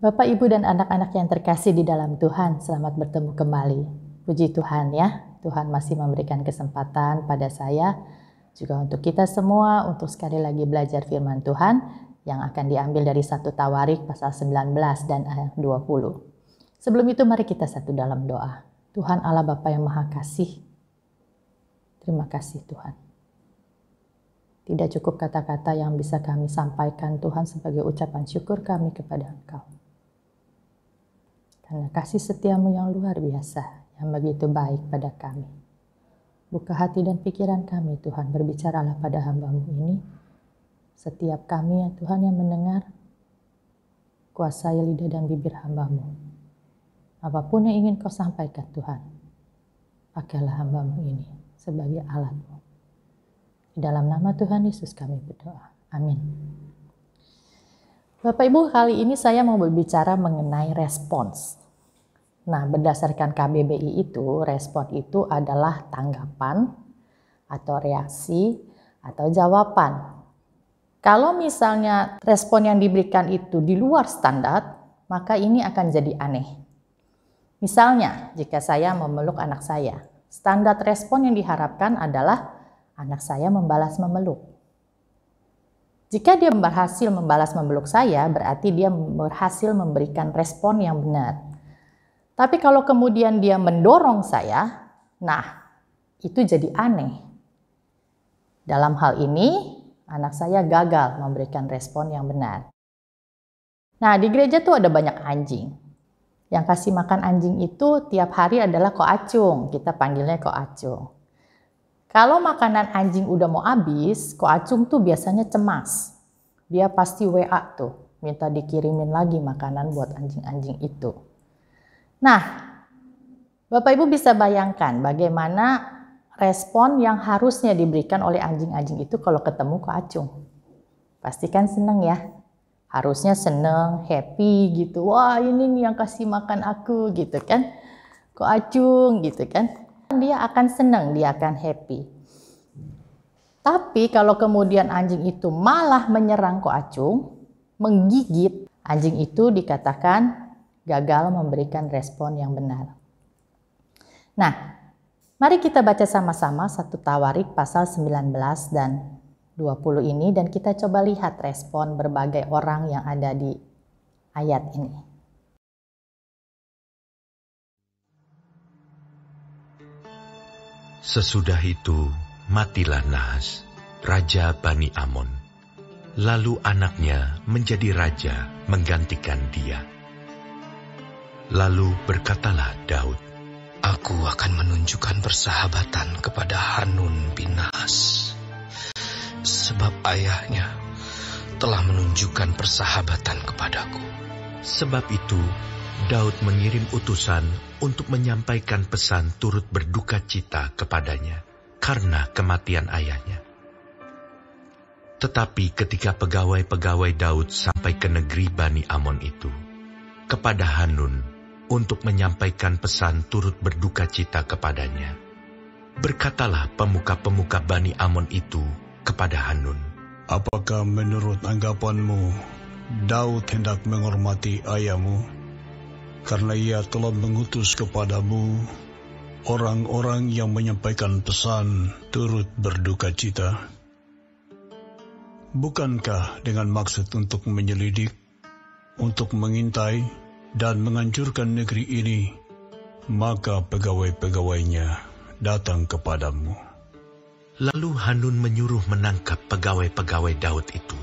Bapak, Ibu, dan anak-anak yang terkasih di dalam Tuhan, selamat bertemu kembali. Puji Tuhan ya, Tuhan masih memberikan kesempatan pada saya, juga untuk kita semua, untuk sekali lagi belajar firman Tuhan, yang akan diambil dari 1 Tawarik pasal 19 dan ayat 20. Sebelum itu mari kita satu dalam doa. Tuhan Allah Bapa yang Maha Kasih, terima kasih Tuhan. Tidak cukup kata-kata yang bisa kami sampaikan Tuhan sebagai ucapan syukur kami kepada Engkau. Karena kasih setiamu yang luar biasa, yang begitu baik pada kami. Buka hati dan pikiran kami Tuhan, berbicaralah pada hamba-Mu ini. Setiap kami ya Tuhan yang mendengar, kuasai lidah dan bibir hamba-Mu. Apapun yang ingin Kau sampaikan Tuhan, pakailah hamba-Mu ini sebagai alat-Mu. Di dalam nama Tuhan Yesus kami berdoa. Amin. Bapak Ibu, kali ini saya mau berbicara mengenai respons. Nah, berdasarkan KBBI itu, respon itu adalah tanggapan atau reaksi atau jawaban. Kalau misalnya respon yang diberikan itu di luar standar, maka ini akan jadi aneh. Misalnya, jika saya memeluk anak saya, standar respon yang diharapkan adalah anak saya membalas memeluk. Jika dia berhasil membalas memeluk saya, berarti dia berhasil memberikan respon yang benar. Tapi kalau kemudian dia mendorong saya, nah itu jadi aneh. Dalam hal ini, anak saya gagal memberikan respon yang benar. Nah, di gereja tuh ada banyak anjing. Yang kasih makan anjing itu tiap hari adalah koacung. Kita panggilnya koacung. Kalau makanan anjing udah mau habis, koacung tuh biasanya cemas. Dia pasti WA tuh, minta dikirimin lagi makanan buat anjing-anjing itu. Nah, Bapak Ibu bisa bayangkan bagaimana respon yang harusnya diberikan oleh anjing-anjing itu kalau ketemu koacung. Pasti kan seneng ya. Harusnya seneng, happy gitu. Wah, ini nih yang kasih makan aku gitu kan. Koacung gitu kan. Dia akan seneng, dia akan happy. Tapi kalau kemudian anjing itu malah menyerang koacung, menggigit, anjing itu dikatakan gagal memberikan respon yang benar. Nah, mari kita baca sama-sama 1 Tawarik pasal 19 dan 20 ini dan kita coba lihat respon berbagai orang yang ada di ayat ini. Sesudah itu matilah Nahas, raja Bani Amon. Lalu anaknya menjadi raja menggantikan dia. Lalu berkatalah Daud, Aku akan menunjukkan persahabatan kepada Hanun bin Nahas, sebab ayahnya telah menunjukkan persahabatan kepadaku. Sebab itu Daud mengirim utusan untuk menyampaikan pesan turut berduka cita kepadanya karena kematian ayahnya. Tetapi ketika pegawai-pegawai Daud sampai ke negeri Bani Amon itu, kepada Hanun untuk menyampaikan pesan turut berduka cita kepadanya, berkatalah pemuka-pemuka Bani Amon itu kepada Hanun, Apakah menurut anggapanmu Daud hendak menghormati ayahmu, karena ia telah mengutus kepadamu orang-orang yang menyampaikan pesan turut berduka cita? Bukankah dengan maksud untuk menyelidik, untuk mengintai, dan menghancurkan negeri ini, maka pegawai-pegawainya datang kepadamu? Lalu Hanun menyuruh menangkap pegawai-pegawai Daud itu.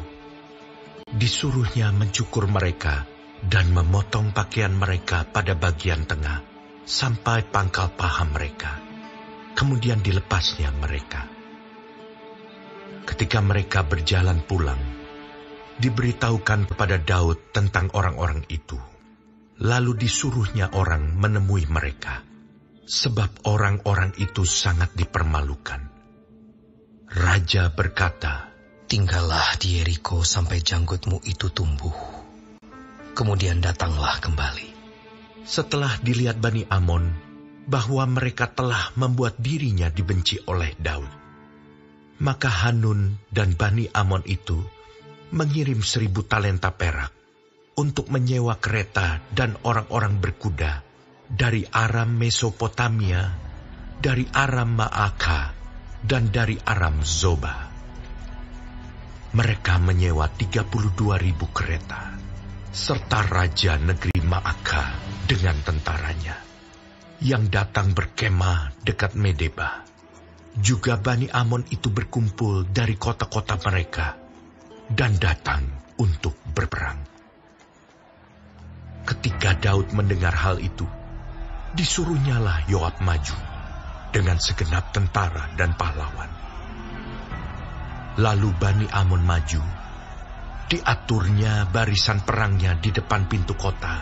Disuruhnya mencukur mereka dan memotong pakaian mereka pada bagian tengah sampai pangkal paha mereka. Kemudian dilepasnya mereka. Ketika mereka berjalan pulang, diberitahukan kepada Daud tentang orang-orang itu. Lalu disuruhnya orang menemui mereka, sebab orang-orang itu sangat dipermalukan. Raja berkata, Tinggallah di Yeriko sampai janggutmu itu tumbuh. Kemudian datanglah kembali. Setelah dilihat Bani Amon bahwa mereka telah membuat dirinya dibenci oleh Daud, maka Hanun dan Bani Amon itu mengirim 1000 talenta perak untuk menyewa kereta dan orang-orang berkuda dari Aram Mesopotamia, dari Aram Maaka, dan dari Aram Zoba. Mereka menyewa 32.000 kereta, serta raja negeri Maaka dengan tentaranya, yang datang berkemah dekat Medeba. Juga Bani Amon itu berkumpul dari kota-kota mereka, dan datang untuk berperang. Ketika Daud mendengar hal itu, disuruhnyalah Yoab maju dengan segenap tentara dan pahlawan. Lalu Bani Amon maju, diaturnya barisan perangnya di depan pintu kota,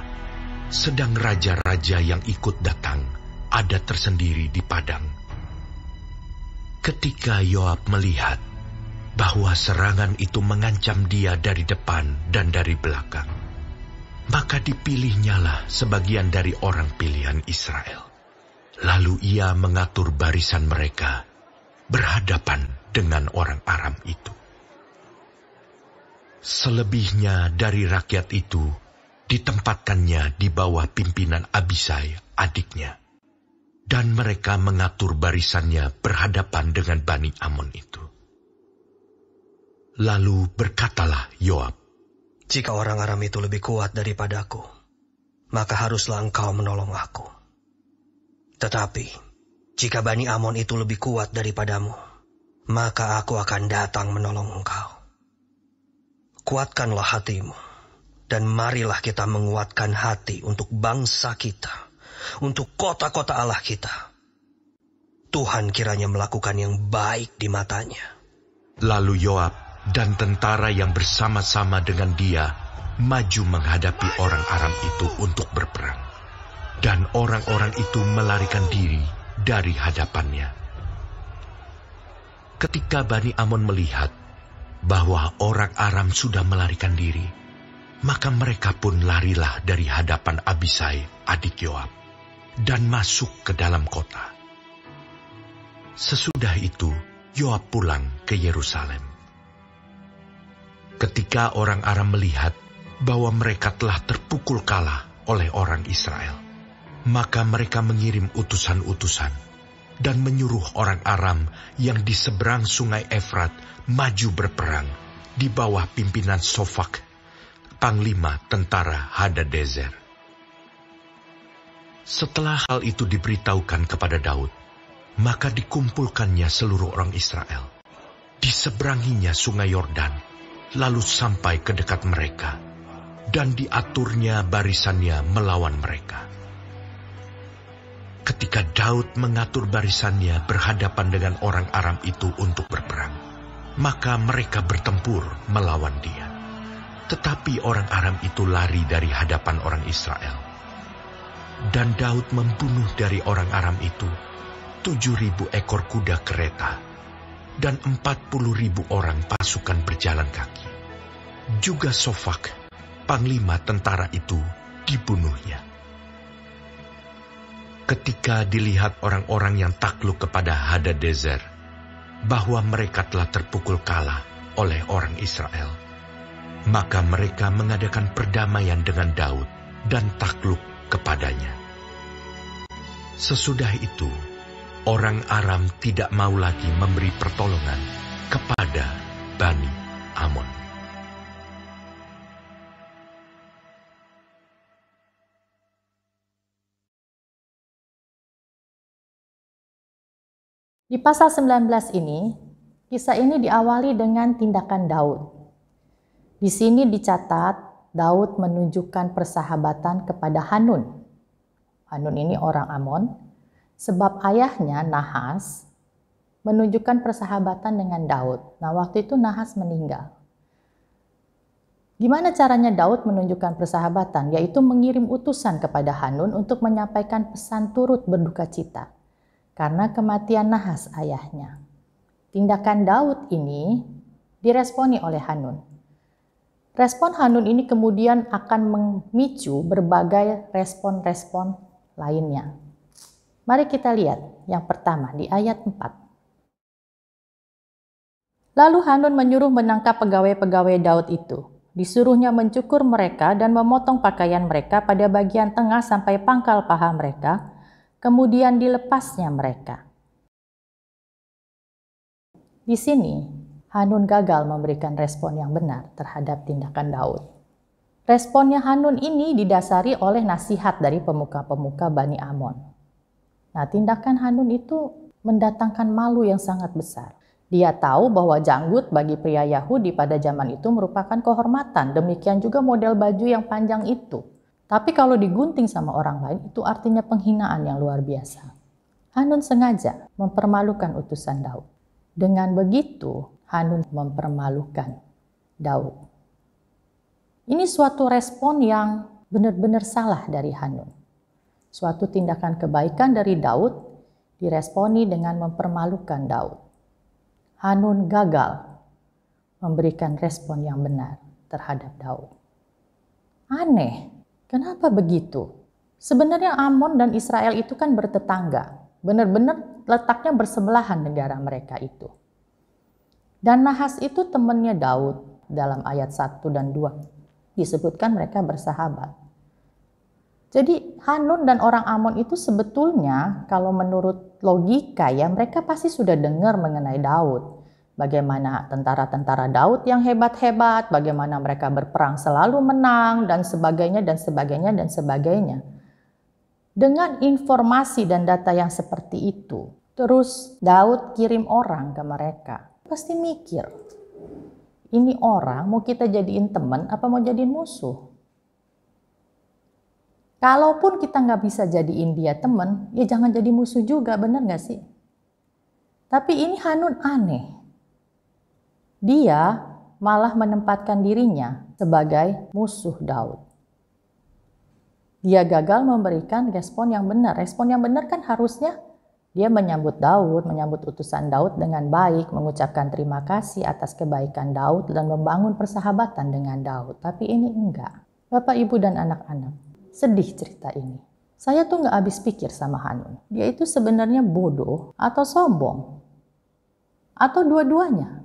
sedang raja-raja yang ikut datang ada tersendiri di padang. Ketika Yoab melihat bahwa serangan itu mengancam dia dari depan dan dari belakang, maka dipilihnyalah sebagian dari orang pilihan Israel. Lalu ia mengatur barisan mereka berhadapan dengan orang Aram itu. Selebihnya dari rakyat itu ditempatkannya di bawah pimpinan Abisai, adiknya. Dan mereka mengatur barisannya berhadapan dengan Bani Amon itu. Lalu berkatalah Yoab, "Jika orang Aram itu lebih kuat daripadaku, maka haruslah engkau menolong aku. Tetapi, jika Bani Amon itu lebih kuat daripadamu, maka aku akan datang menolong engkau. Kuatkanlah hatimu, dan marilah kita menguatkan hati untuk bangsa kita, untuk kota-kota Allah kita. Tuhan kiranya melakukan yang baik di matanya." Lalu Yoab dan tentara yang bersama-sama dengan dia maju menghadapi orang Aram itu untuk berperang. Dan orang-orang itu melarikan diri dari hadapannya. Ketika Bani Amon melihat bahwa orang Aram sudah melarikan diri, maka mereka pun larilah dari hadapan Abisai, adik Yoab, dan masuk ke dalam kota. Sesudah itu, Yoab pulang ke Yerusalem. Ketika orang Aram melihat bahwa mereka telah terpukul kalah oleh orang Israel, maka mereka mengirim utusan-utusan dan menyuruh orang Aram yang di seberang sungai Efrat maju berperang di bawah pimpinan Sofak, panglima tentara Hadadezer. Setelah hal itu diberitahukan kepada Daud, maka dikumpulkannya seluruh orang Israel. Diseberanginya sungai Yordan, lalu sampai ke dekat mereka, dan diaturnya barisannya melawan mereka. Ketika Daud mengatur barisannya berhadapan dengan orang Aram itu untuk berperang, maka mereka bertempur melawan dia. Tetapi orang Aram itu lari dari hadapan orang Israel. Dan Daud membunuh dari orang Aram itu 7.000 ekor kuda kereta dan 40.000 orang pasukan berjalan kaki. Juga Sofak, panglima tentara itu, dibunuhnya. Ketika dilihat orang-orang yang takluk kepada Hadadezer bahwa mereka telah terpukul kalah oleh orang Israel, maka mereka mengadakan perdamaian dengan Daud dan takluk kepadanya. Sesudah itu, orang Aram tidak mau lagi memberi pertolongan kepada Bani Amon. Di pasal 19 ini, kisah ini diawali dengan tindakan Daud. Di sini dicatat Daud menunjukkan persahabatan kepada Hanun. Hanun ini orang Amon, sebab ayahnya Nahas menunjukkan persahabatan dengan Daud. Nah, waktu itu Nahas meninggal. Gimana caranya Daud menunjukkan persahabatan? Yaitu mengirim utusan kepada Hanun untuk menyampaikan pesan turut berduka cita karena kematian Nahas ayahnya. Tindakan Daud ini diresponi oleh Hanun. Respon Hanun ini kemudian akan memicu berbagai respon-respon lainnya. Mari kita lihat yang pertama di ayat 4. Lalu Hanun menyuruh menangkap pegawai-pegawai Daud itu. Disuruhnya mencukur mereka dan memotong pakaian mereka pada bagian tengah sampai pangkal paha mereka, kemudian dilepasnya mereka. Di sini, Hanun gagal memberikan respon yang benar terhadap tindakan Daud. Responnya Hanun ini didasari oleh nasihat dari pemuka-pemuka Bani Amon. Nah, tindakan Hanun itu mendatangkan malu yang sangat besar. Dia tahu bahwa janggut bagi pria Yahudi pada zaman itu merupakan kehormatan. Demikian juga model baju yang panjang itu. Tapi kalau digunting sama orang lain, itu artinya penghinaan yang luar biasa. Hanun sengaja mempermalukan utusan Daud. Dengan begitu, Hanun mempermalukan Daud. Ini suatu respon yang benar-benar salah dari Hanun. Suatu tindakan kebaikan dari Daud diresponi dengan mempermalukan Daud. Hanun gagal memberikan respon yang benar terhadap Daud. Aneh, kenapa begitu? Sebenarnya Amon dan Israel itu kan bertetangga. Benar-benar letaknya bersebelahan negara mereka itu. Dan Nahas itu temannya Daud. Dalam ayat 1 dan 2 disebutkan mereka bersahabat. Jadi Hanun dan orang Amon itu sebetulnya kalau menurut logika ya mereka pasti sudah dengar mengenai Daud. Bagaimana tentara-tentara Daud yang hebat-hebat, bagaimana mereka berperang selalu menang, dan sebagainya, dan sebagainya, dan sebagainya. Dengan informasi dan data yang seperti itu, terus Daud kirim orang ke mereka. Pasti mikir, ini orang mau kita jadiin teman apa mau jadiin musuh? Kalaupun kita nggak bisa jadiin dia teman, ya jangan jadi musuh juga, bener nggak sih? Tapi ini Hanun aneh. Dia malah menempatkan dirinya sebagai musuh Daud. Dia gagal memberikan respon yang benar. Respon yang benar kan harusnya dia menyambut Daud, menyambut utusan Daud dengan baik, mengucapkan terima kasih atas kebaikan Daud dan membangun persahabatan dengan Daud. Tapi ini enggak. Bapak, Ibu, dan anak-anak, sedih cerita ini. Saya tuh nggak habis pikir sama Hanun. Dia itu sebenarnya bodoh atau sombong? Atau dua-duanya?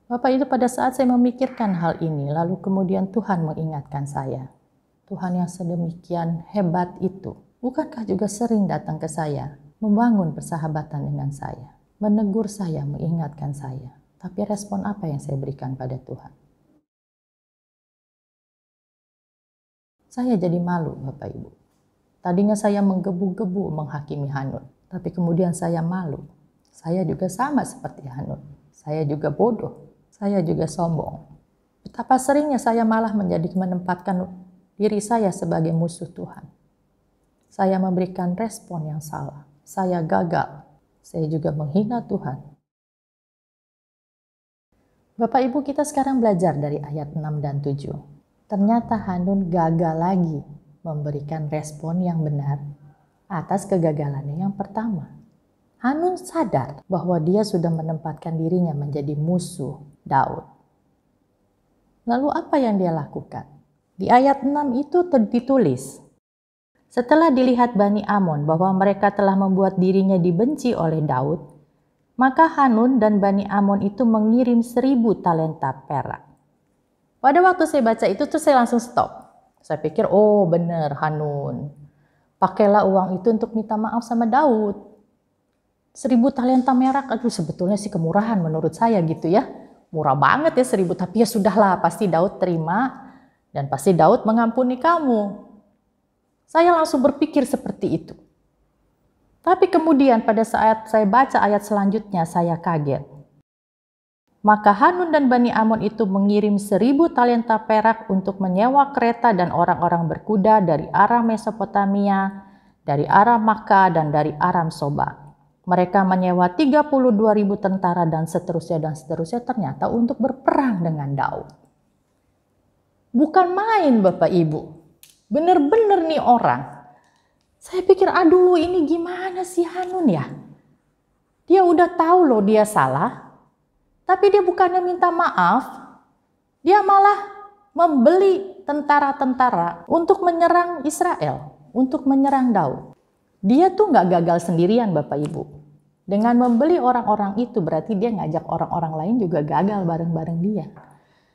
Bapak, itu pada saat saya memikirkan hal ini, lalu kemudian Tuhan mengingatkan saya. Tuhan yang sedemikian hebat itu, bukankah juga sering datang ke saya, membangun persahabatan dengan saya, menegur saya, mengingatkan saya. Tapi respon apa yang saya berikan pada Tuhan? Saya jadi malu, Bapak Ibu. Tadinya saya menggebu-gebu menghakimi Hanun, tapi kemudian saya malu. Saya juga sama seperti Hanun. Saya juga bodoh. Saya juga sombong. Betapa seringnya saya malah menempatkan diri saya sebagai musuh Tuhan. Saya memberikan respon yang salah. Saya gagal. Saya juga menghina Tuhan. Bapak Ibu, kita sekarang belajar dari ayat 6 dan 7. Ternyata Hanun gagal lagi memberikan respon yang benar atas kegagalannya yang pertama. Hanun sadar bahwa dia sudah menempatkan dirinya menjadi musuh Daud. Lalu apa yang dia lakukan? Di ayat 6 itu ditulis, setelah dilihat Bani Amon bahwa mereka telah membuat dirinya dibenci oleh Daud, maka Hanun dan Bani Amon itu mengirim 1000 talenta perak. Pada waktu saya baca itu tuh saya langsung stop. Saya pikir, oh bener Hanun, pakailah uang itu untuk minta maaf sama Daud. 1000 talenta perak, aduh sebetulnya sih kemurahan menurut saya gitu ya. Murah banget ya 1000, tapi ya sudahlah, pasti Daud terima dan pasti Daud mengampuni kamu. Saya langsung berpikir seperti itu. Tapi kemudian pada saat saya baca ayat selanjutnya saya kaget. Maka Hanun dan Bani Amon itu mengirim 1000 talenta perak untuk menyewa kereta dan orang-orang berkuda dari arah Mesopotamia, dari arah Makkah dan dari Aram Soba. Mereka menyewa 32.000 tentara dan seterusnya ternyata untuk berperang dengan Daud. Bukan main Bapak Ibu. Bener-bener nih orang. Saya pikir aduh ini gimana sih Hanun ya. Dia udah tahu loh dia salah. Tapi dia bukannya minta maaf. Dia malah membeli tentara-tentara untuk menyerang Israel. untuk menyerang Daud. Dia tuh nggak gagal sendirian Bapak Ibu. Dengan membeli orang-orang itu berarti dia ngajak orang-orang lain juga gagal bareng-bareng dia.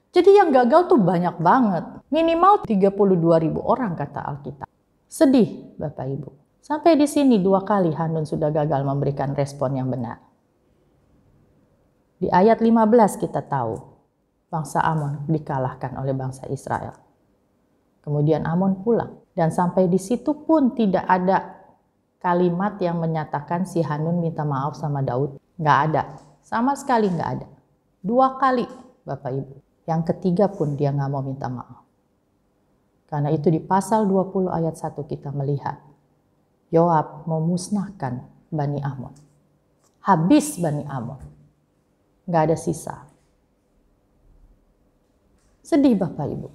Jadi yang gagal tuh banyak banget. Minimal 32.000 orang kata Alkitab. Sedih Bapak Ibu. Sampai di sini 2 kali Hanun sudah gagal memberikan respon yang benar. Di ayat 15 kita tahu bangsa Amon dikalahkan oleh bangsa Israel. Kemudian Amon pulang. Dan sampai di situ pun tidak ada kalimat yang menyatakan si Hanun minta maaf sama Daud. Nggak ada. Sama sekali nggak ada. 2 kali Bapak Ibu. Yang ketiga pun dia nggak mau minta maaf. Karena itu di pasal 20 ayat 1 kita melihat Yoab memusnahkan Bani Amon. Habis Bani Amon. Nggak ada sisa. Sedih Bapak Ibu.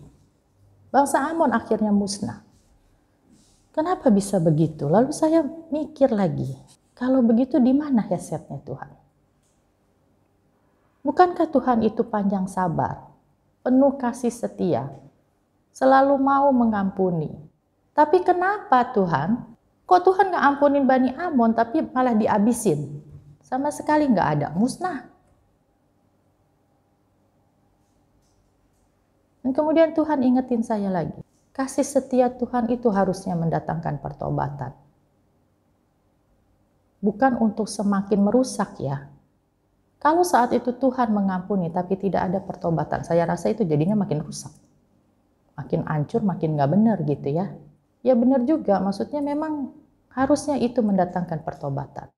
Bangsa Amon akhirnya musnah. Kenapa bisa begitu? Lalu saya mikir lagi. Kalau begitu di mana hesetnya Tuhan? Bukankah Tuhan itu panjang sabar? Penuh kasih setia, selalu mau mengampuni. Tapi kenapa Tuhan? Kok Tuhan nggak ampunin Bani Amon tapi malah dihabisin? Sama sekali nggak ada, musnah. Dan kemudian Tuhan ingetin saya lagi, kasih setia Tuhan itu harusnya mendatangkan pertobatan. Bukan untuk semakin merusak ya. Kalau saat itu Tuhan mengampuni tapi tidak ada pertobatan, saya rasa itu jadinya makin rusak. Makin hancur, makin nggak benar gitu ya. Ya benar juga, maksudnya memang harusnya itu mendatangkan pertobatan.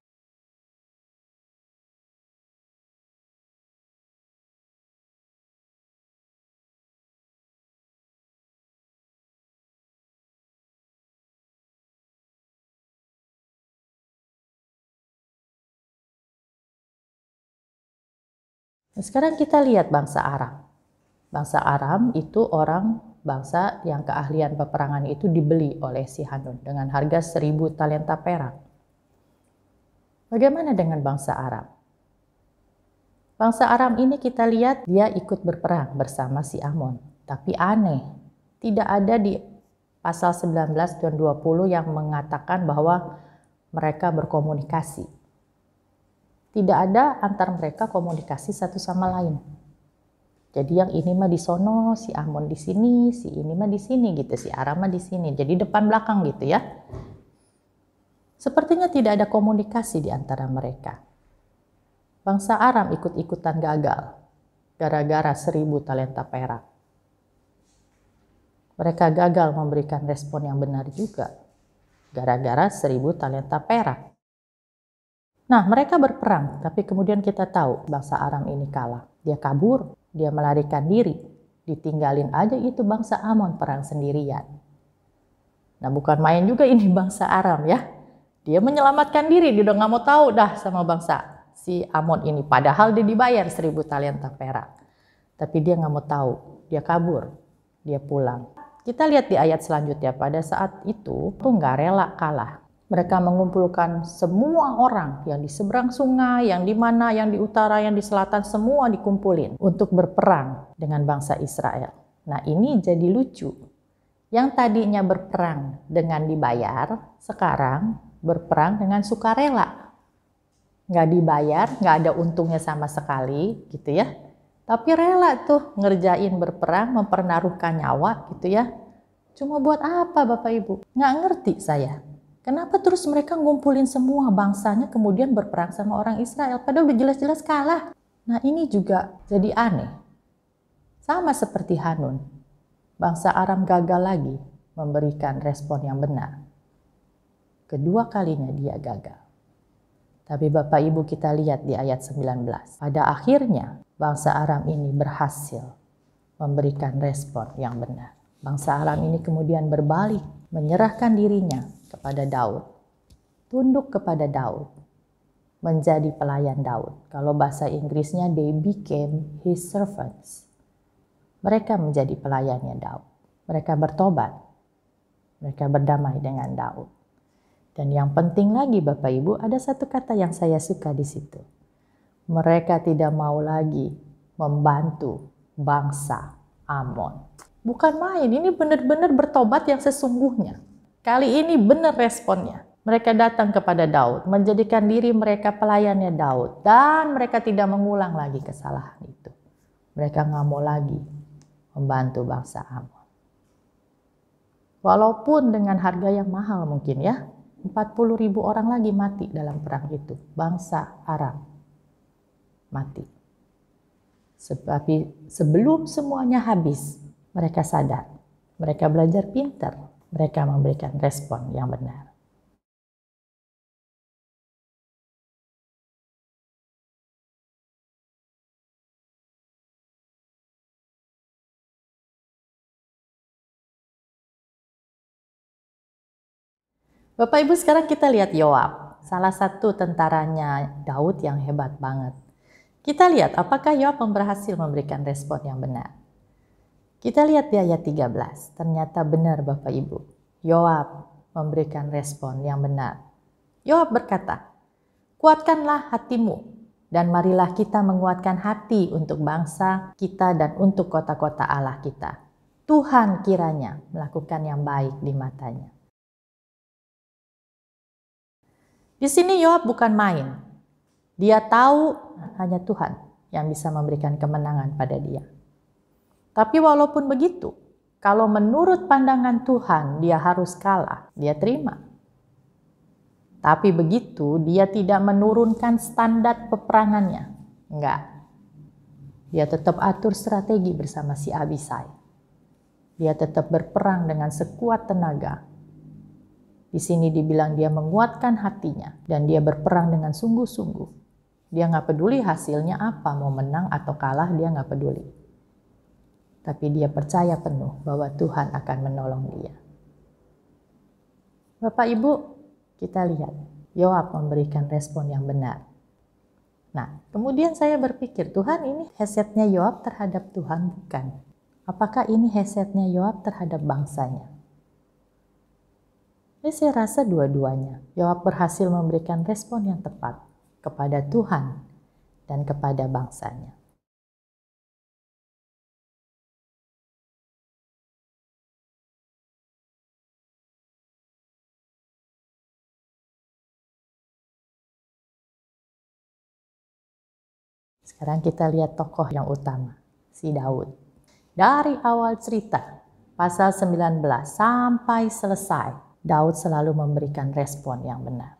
Nah, sekarang kita lihat bangsa Aram. Bangsa Aram itu bangsa yang keahlian peperangan itu dibeli oleh si Hanun dengan harga 1.000 talenta perak. Bagaimana dengan bangsa Aram? Bangsa Aram ini kita lihat dia ikut berperang bersama si Amon. Tapi aneh, tidak ada di pasal 19 dan 20 yang mengatakan bahwa mereka berkomunikasi. Tidak ada antar mereka komunikasi satu sama lain. Jadi yang ini mah di sono, si Amon di sini, si ini mah di sini gitu, si Aram mah di sini. Jadi depan belakang gitu ya. Sepertinya tidak ada komunikasi di antara mereka. Bangsa Aram ikut-ikutan gagal gara-gara 1.000 talenta perak. Mereka gagal memberikan respon yang benar juga gara-gara 1.000 talenta perak. Nah, mereka berperang, tapi kemudian kita tahu bangsa Aram ini kalah. Dia kabur, dia melarikan diri. Ditinggalin aja itu bangsa Amon perang sendirian. Nah, bukan main juga ini bangsa Aram ya. Dia menyelamatkan diri, dia udah gak mau tahu dah sama bangsa si Amon ini. Padahal dia dibayar 1.000 talenta perak. Tapi dia gak mau tahu, dia kabur, dia pulang. Kita lihat di ayat selanjutnya, pada saat itu tuh gak rela kalah. Mereka mengumpulkan semua orang yang di seberang sungai, yang di mana, yang di utara, yang di selatan, semua dikumpulin untuk berperang dengan bangsa Israel. Nah ini jadi lucu. Yang tadinya berperang dengan dibayar, sekarang berperang dengan sukarela. Nggak dibayar, nggak ada untungnya sama sekali gitu ya. Tapi rela tuh ngerjain berperang, mempernaruhkan nyawa gitu ya. Cuma buat apa Bapak Ibu? Nggak ngerti saya. Kenapa terus mereka ngumpulin semua bangsanya kemudian berperang sama orang Israel? Padahal udah jelas-jelas kalah. Nah ini juga jadi aneh. Sama seperti Hanun. Bangsa Aram gagal lagi memberikan respon yang benar. Kedua kalinya dia gagal. Tapi Bapak Ibu kita lihat di ayat 19. Pada akhirnya bangsa Aram ini berhasil memberikan respon yang benar. Bangsa Aram ini kemudian berbalik, menyerahkan dirinya kepada Daud, tunduk kepada Daud, menjadi pelayan Daud. Kalau bahasa Inggrisnya, they became his servants. Mereka menjadi pelayannya Daud. Mereka bertobat. Mereka berdamai dengan Daud. Dan yang penting lagi Bapak Ibu, ada satu kata yang saya suka di situ. Mereka tidak mau lagi membantu bangsa Amon. Bukan main, ini benar-benar bertobat yang sesungguhnya. Kali ini benar responnya. Mereka datang kepada Daud, menjadikan diri mereka pelayannya Daud, dan mereka tidak mengulang lagi kesalahan itu. Mereka nggak mau lagi membantu bangsa Amon. Walaupun dengan harga yang mahal mungkin ya, 40.000 orang lagi mati dalam perang itu. Bangsa Aram mati. Sebelum semuanya habis, mereka sadar. Mereka belajar pintar. Mereka memberikan respon yang benar. Bapak Ibu, sekarang kita lihat Yoab, salah satu tentaranya Daud yang hebat banget. Kita lihat apakah Yoab berhasil memberikan respon yang benar. Kita lihat di ayat 13, ternyata benar Bapak Ibu. Yoab memberikan respon yang benar. Yoab berkata, "Kuatkanlah hatimu, dan marilah kita menguatkan hati untuk bangsa kita dan untuk kota-kota Allah kita. Tuhan kiranya melakukan yang baik di matanya." Di sini Yoab bukan main. Dia tahu hanya Tuhan yang bisa memberikan kemenangan pada dia. Tapi walaupun begitu, kalau menurut pandangan Tuhan dia harus kalah, dia terima. Tapi begitu dia tidak menurunkan standar peperangannya. Enggak. Dia tetap atur strategi bersama si Abisai. Dia tetap berperang dengan sekuat tenaga. Di sini dibilang dia menguatkan hatinya dan dia berperang dengan sungguh-sungguh. Dia nggak peduli hasilnya apa, mau menang atau kalah dia nggak peduli. Tapi dia percaya penuh bahwa Tuhan akan menolong dia. Bapak Ibu, kita lihat Yoab memberikan respon yang benar. Nah, kemudian saya berpikir, Tuhan ini headsetnya Yoab terhadap Tuhan bukan? Apakah ini headsetnya Yoab terhadap bangsanya? Saya rasa dua-duanya. Yoab berhasil memberikan respon yang tepat kepada Tuhan dan kepada bangsanya. Sekarang kita lihat tokoh yang utama, si Daud. Dari awal cerita, pasal 19 sampai selesai, Daud selalu memberikan respon yang benar.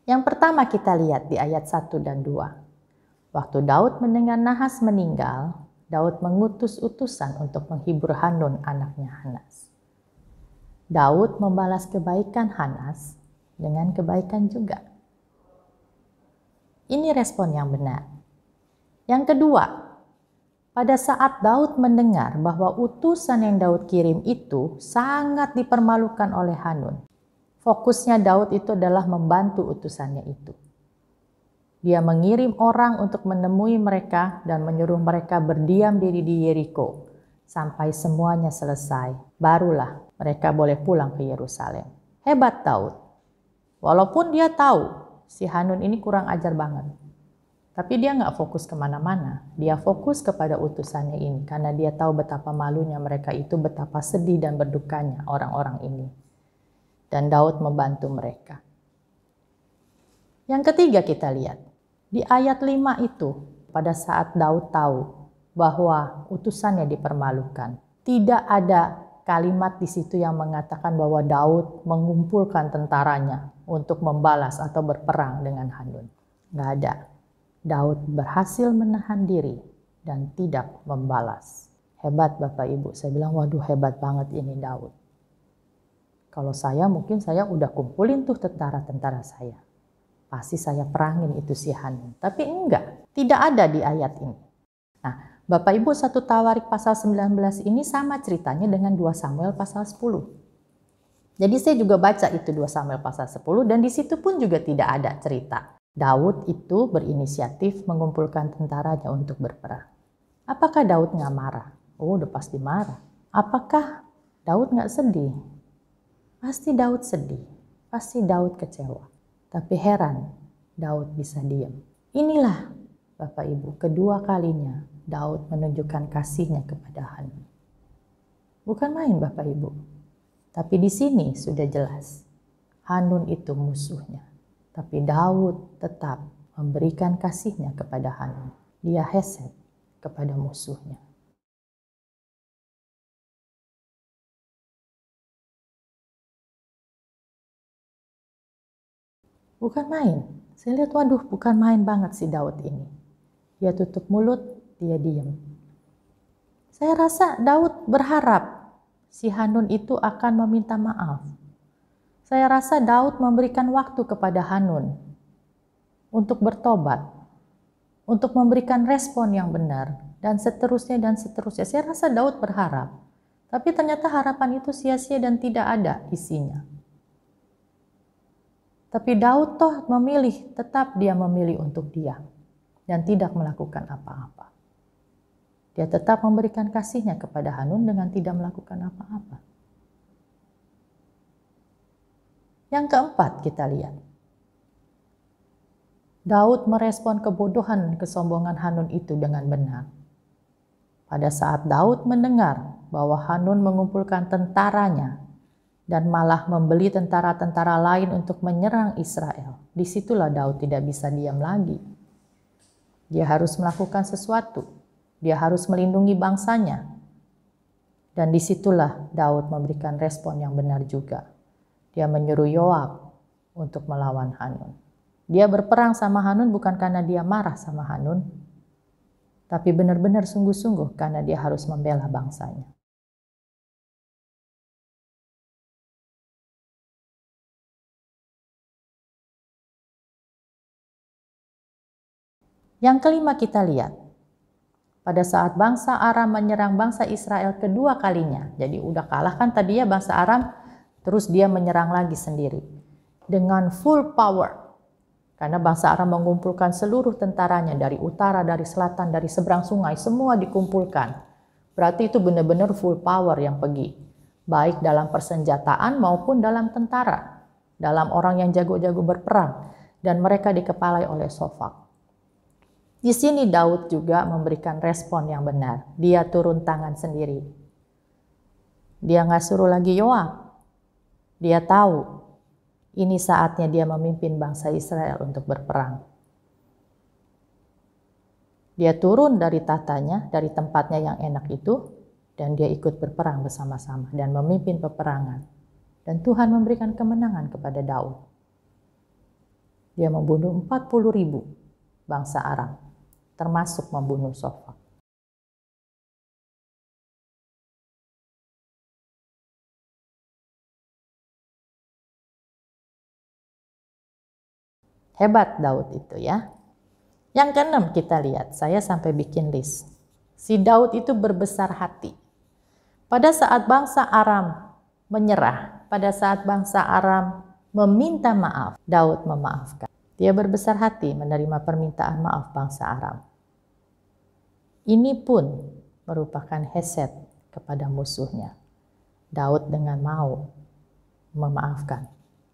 Yang pertama kita lihat di ayat 1 dan 2. Waktu Daud mendengar Nahas meninggal, Daud mengutus utusan untuk menghibur Hanun anaknya Hanas. Daud membalas kebaikan Hanas dengan kebaikan juga. Ini respon yang benar. Yang kedua, pada saat Daud mendengar bahwa utusan yang Daud kirim itu sangat dipermalukan oleh Hanun, fokusnya Daud itu adalah membantu utusannya itu. Dia mengirim orang untuk menemui mereka dan menyuruh mereka berdiam diri di Yeriko sampai semuanya selesai. Barulah mereka boleh pulang ke Yerusalem. Hebat Daud. Walaupun dia tahu si Hanun ini kurang ajar banget. Tapi dia nggak fokus kemana-mana. Dia fokus kepada utusannya ini. Karena dia tahu betapa malunya mereka itu, betapa sedih dan berdukanya orang-orang ini. Dan Daud membantu mereka. Yang ketiga kita lihat. Di ayat 5 itu, pada saat Daud tahu bahwa utusannya dipermalukan. Tidak ada kalimat di situ yang mengatakan bahwa Daud mengumpulkan tentaranya untuk membalas atau berperang dengan Hanun. Nggak ada. Daud berhasil menahan diri dan tidak membalas. Hebat Bapak Ibu. Saya bilang, waduh hebat banget ini Daud. Kalau saya mungkin saya udah kumpulin tuh tentara-tentara saya. Pasti saya perangin itu si Hanun. Tapi enggak, tidak ada di ayat ini. Nah, Bapak Ibu, 1 Tawarik pasal 19 ini sama ceritanya dengan 2 Samuel pasal 10. Jadi saya juga baca itu 2 Samuel pasal 10 dan di situ pun juga tidak ada cerita Daud itu berinisiatif mengumpulkan tentaranya untuk berperang. Apakah Daud nggak marah? Oh, udah pasti marah. Apakah Daud nggak sedih? Pasti Daud sedih. Pasti Daud kecewa. Tapi heran, Daud bisa diam. Inilah, Bapak Ibu, kedua kalinya Daud menunjukkan kasihnya kepada Hanun. Bukan main Bapak Ibu. Tapi di sini sudah jelas, Hanun itu musuhnya. Tapi Daud tetap memberikan kasihnya kepada Hanun. Dia hesed kepada musuhnya. Bukan main. Saya lihat, waduh, bukan main banget si Daud ini. Dia tutup mulut, dia diam. Saya rasa Daud berharap si Hanun itu akan meminta maaf. Saya rasa Daud memberikan waktu kepada Hanun untuk bertobat, untuk memberikan respon yang benar, dan seterusnya dan seterusnya. Saya rasa Daud berharap. Tapi ternyata harapan itu sia-sia dan tidak ada isinya. Tapi Daud toh memilih, tetap dia memilih untuk diam dan tidak melakukan apa-apa. Dia tetap memberikan kasihnya kepada Hanun dengan tidak melakukan apa-apa. Yang keempat kita lihat. Daud merespon kebodohan dan kesombongan Hanun itu dengan benar. Pada saat Daud mendengar bahwa Hanun mengumpulkan tentaranya dan malah membeli tentara-tentara lain untuk menyerang Israel, disitulah Daud tidak bisa diam lagi. Dia harus melakukan sesuatu. Dia harus melindungi bangsanya. Dan disitulah Daud memberikan respon yang benar juga. Dia menyuruh Yoab untuk melawan Hanun. Dia berperang sama Hanun bukan karena dia marah sama Hanun, tapi benar-benar sungguh-sungguh karena dia harus membela bangsanya. Yang kelima kita lihat, pada saat bangsa Aram menyerang bangsa Israel kedua kalinya, jadi udah kalah kan tadi ya bangsa Aram, terus dia menyerang lagi sendiri dengan full power. Karena bangsa Aram mengumpulkan seluruh tentaranya dari utara, dari selatan, dari seberang sungai, semua dikumpulkan. Berarti itu benar-benar full power yang pergi, baik dalam persenjataan maupun dalam tentara, dalam orang yang jago-jago berperang, dan mereka dikepalai oleh Sofak. Di sini Daud juga memberikan respon yang benar. Dia turun tangan sendiri. Dia nggak suruh lagi Yoab. Dia tahu ini saatnya dia memimpin bangsa Israel untuk berperang. Dia turun dari tatanya, dari tempatnya yang enak itu, dan dia ikut berperang bersama-sama dan memimpin peperangan. Dan Tuhan memberikan kemenangan kepada Daud. Dia membunuh 40.000 bangsa Aram, termasuk membunuh Sofak. Hebat Daud itu ya. Yang keenam kita lihat, saya sampai bikin list. Si Daud itu berbesar hati. Pada saat bangsa Aram menyerah, pada saat bangsa Aram meminta maaf, Daud memaafkan. Dia berbesar hati menerima permintaan maaf bangsa Aram. Ini pun merupakan hesed kepada musuhnya. Daud dengan mau memaafkan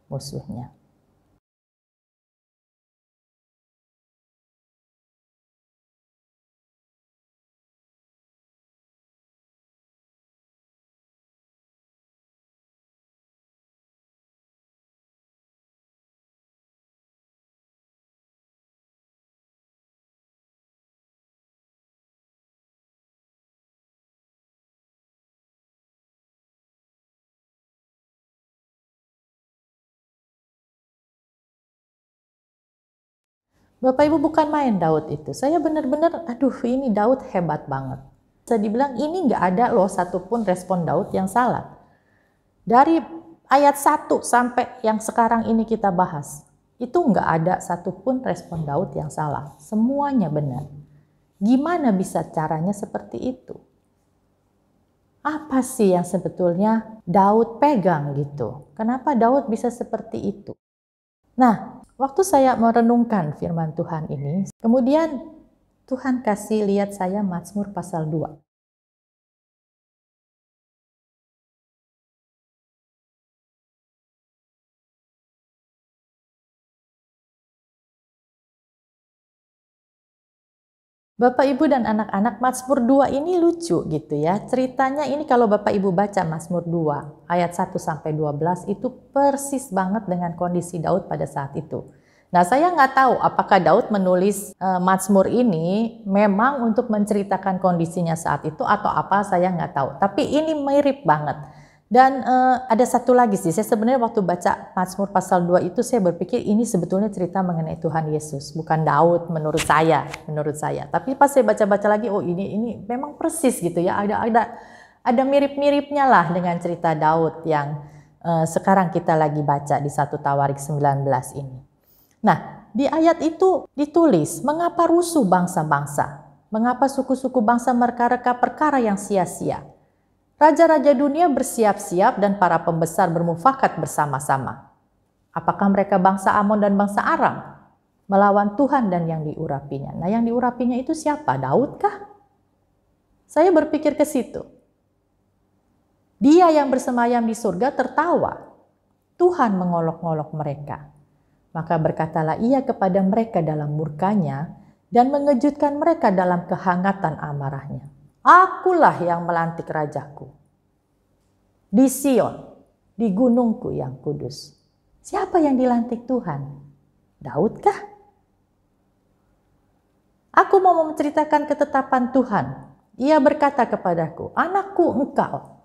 musuhnya. Bapak Ibu, bukan main Daud itu. Saya benar-benar, aduh ini Daud hebat banget. Saya dibilang ini nggak ada loh satupun respon Daud yang salah. Dari ayat 1 sampai yang sekarang ini kita bahas, itu nggak ada satupun respon Daud yang salah. Semuanya benar. Gimana bisa caranya seperti itu? Apa sih yang sebetulnya Daud pegang gitu? Kenapa Daud bisa seperti itu? Nah, waktu saya merenungkan firman Tuhan ini, kemudian Tuhan kasih lihat saya Mazmur pasal 2. Bapak Ibu dan anak-anak, Mazmur 2 ini lucu gitu ya. Ceritanya ini kalau Bapak Ibu baca Mazmur 2 ayat 1 sampai 12 itu persis banget dengan kondisi Daud pada saat itu. Nah, saya nggak tahu apakah Daud menulis Mazmur ini memang untuk menceritakan kondisinya saat itu atau apa, saya nggak tahu. Tapi ini mirip banget. Dan ada satu lagi sih, saya sebenarnya waktu baca Mazmur pasal 2 itu saya berpikir ini sebetulnya cerita mengenai Tuhan Yesus, bukan Daud menurut saya. Tapi pas saya baca-baca lagi, oh ini memang persis gitu ya, ada mirip-miripnya lah dengan cerita Daud yang sekarang kita lagi baca di 1 Tawarik 19 ini. Nah, di ayat itu ditulis, mengapa rusuh bangsa-bangsa? Mengapa suku-suku bangsa mereka-reka perkara yang sia-sia? Raja-raja dunia bersiap-siap dan para pembesar bermufakat bersama-sama. Apakah mereka bangsa Amon dan bangsa Aram? Melawan Tuhan dan yang diurapinya. Nah, yang diurapinya itu siapa? Daud kah? Saya berpikir ke situ. Dia yang bersemayam di surga tertawa. Tuhan mengolok-olok mereka. Maka berkatalah ia kepada mereka dalam murkanya dan mengejutkan mereka dalam kehangatan amarahnya. Akulah yang melantik rajaku di Sion, di gunungku yang kudus. Siapa yang dilantik Tuhan? Daud kah? Aku mau menceritakan ketetapan Tuhan. Ia berkata kepadaku, anakku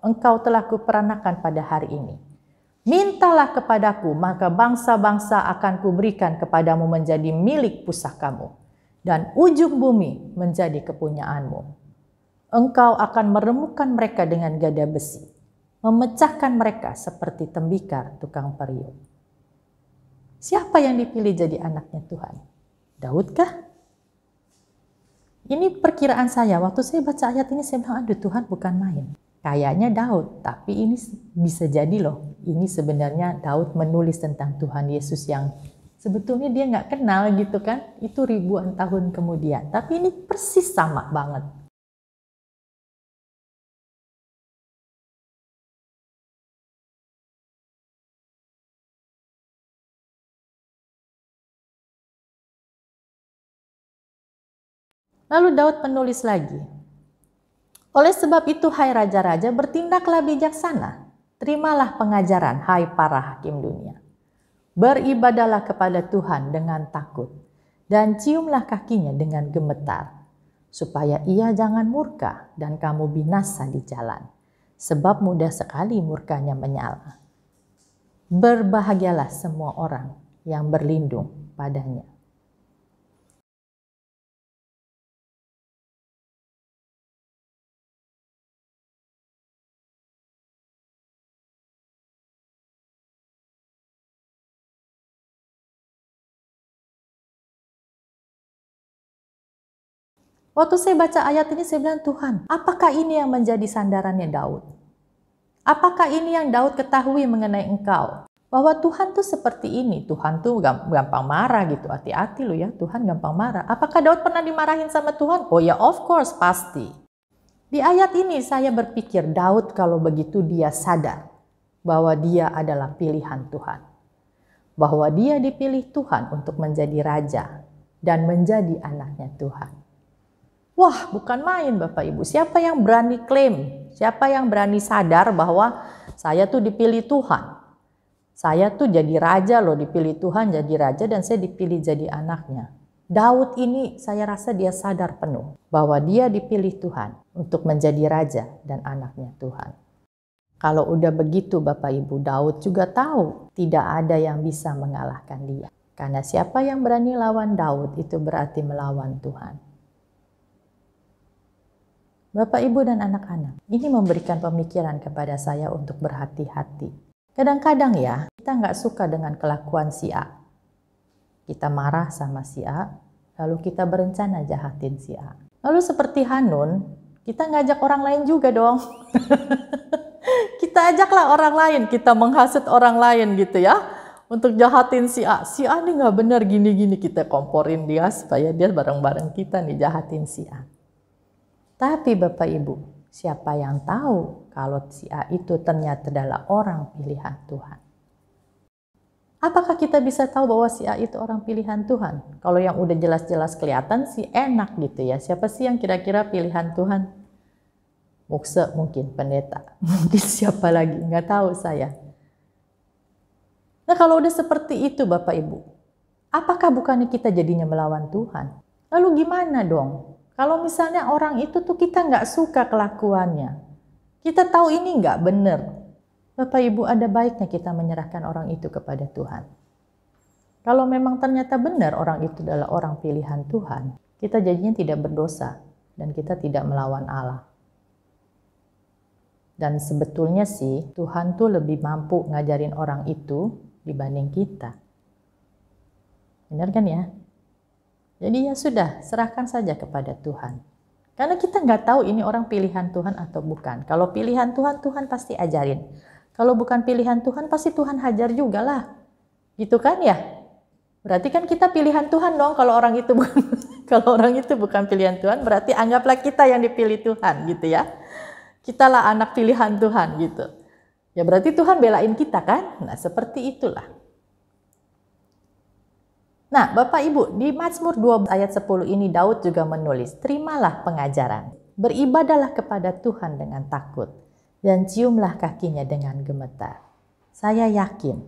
engkau telah kuperanakan pada hari ini. Mintalah kepadaku, maka bangsa-bangsa akan kuberikan kepadamu menjadi milik pusakamu, dan ujung bumi menjadi kepunyaanmu. Engkau akan meremukkan mereka dengan gada besi, memecahkan mereka seperti tembikar tukang periuk. Siapa yang dipilih jadi anaknya Tuhan? Daud kah? Ini perkiraan saya, waktu saya baca ayat ini saya bilang, aduh Tuhan bukan main. Kayaknya Daud, tapi ini bisa jadi loh, ini sebenarnya Daud menulis tentang Tuhan Yesus yang sebetulnya dia nggak kenal gitu kan, itu ribuan tahun kemudian. Tapi ini persis sama banget. Lalu Daud menulis lagi, oleh sebab itu hai raja-raja bertindaklah bijaksana, terimalah pengajaran hai para hakim dunia. Beribadahlah kepada Tuhan dengan takut dan ciumlah kakinya dengan gemetar, supaya ia jangan murka dan kamu binasa di jalan, sebab mudah sekali murkanya menyala. Berbahagialah semua orang yang berlindung padanya. Waktu saya baca ayat ini saya bilang, Tuhan, apakah ini yang menjadi sandarannya Daud? Apakah ini yang Daud ketahui mengenai engkau? Bahwa Tuhan tuh seperti ini, Tuhan tuh gampang marah gitu, hati-hati lo ya, Tuhan gampang marah. Apakah Daud pernah dimarahin sama Tuhan? Oh ya, of course, pasti. Di ayat ini saya berpikir Daud kalau begitu dia sadar bahwa dia adalah pilihan Tuhan. Bahwa dia dipilih Tuhan untuk menjadi raja dan menjadi anaknya Tuhan. Wah, bukan main Bapak Ibu. Siapa yang berani klaim? Siapa yang berani sadar bahwa saya tuh dipilih Tuhan? Saya tuh jadi raja loh, dipilih Tuhan jadi raja dan saya dipilih jadi anaknya. Daud ini saya rasa dia sadar penuh bahwa dia dipilih Tuhan untuk menjadi raja dan anaknya Tuhan. Kalau udah begitu Bapak Ibu, Daud juga tahu tidak ada yang bisa mengalahkan dia. Karena siapa yang berani lawan Daud itu berarti melawan Tuhan. Bapak, Ibu, dan anak-anak, ini memberikan pemikiran kepada saya untuk berhati-hati. Kadang-kadang ya, kita nggak suka dengan kelakuan si A. Kita marah sama si A, lalu kita berencana jahatin si A. Lalu seperti Hanun, kita ngajak orang lain juga dong. Kita ajaklah orang lain, kita menghasut orang lain gitu ya. Untuk jahatin si A. Si A ini nggak benar gini-gini, kita komporin dia supaya dia bareng-bareng kita nih jahatin si A. Tapi Bapak Ibu, siapa yang tahu kalau si A itu ternyata adalah orang pilihan Tuhan? Apakah kita bisa tahu bahwa si A itu orang pilihan Tuhan? Kalau yang udah jelas-jelas kelihatan sih enak gitu ya. Siapa sih yang kira-kira pilihan Tuhan? Mukse mungkin, pendeta. Mungkin siapa lagi, nggak tahu saya. Nah kalau udah seperti itu Bapak Ibu, apakah bukannya kita jadinya melawan Tuhan? Lalu gimana dong? Kalau misalnya orang itu tuh kita nggak suka kelakuannya. Kita tahu ini nggak benar. Bapak Ibu, ada baiknya kita menyerahkan orang itu kepada Tuhan. Kalau memang ternyata benar orang itu adalah orang pilihan Tuhan, kita jadinya tidak berdosa dan kita tidak melawan Allah. Dan sebetulnya sih Tuhan tuh lebih mampu ngajarin orang itu dibanding kita. Benar kan ya? Jadi ya sudah, serahkan saja kepada Tuhan. Karena kita nggak tahu ini orang pilihan Tuhan atau bukan. Kalau pilihan Tuhan, Tuhan pasti ajarin. Kalau bukan pilihan Tuhan, pasti Tuhan hajar juga lah. Gitu kan ya? Berarti kan kita pilihan Tuhan dong. Kalau orang itu bukan, kalau orang itu bukan pilihan Tuhan, berarti anggaplah kita yang dipilih Tuhan gitu ya. Kitalah anak pilihan Tuhan gitu. Ya berarti Tuhan belain kita kan? Nah seperti itulah. Nah Bapak Ibu, di Mazmur 2 ayat 10 ini Daud juga menulis, terimalah pengajaran, beribadahlah kepada Tuhan dengan takut, dan ciumlah kakinya dengan gemetar. Saya yakin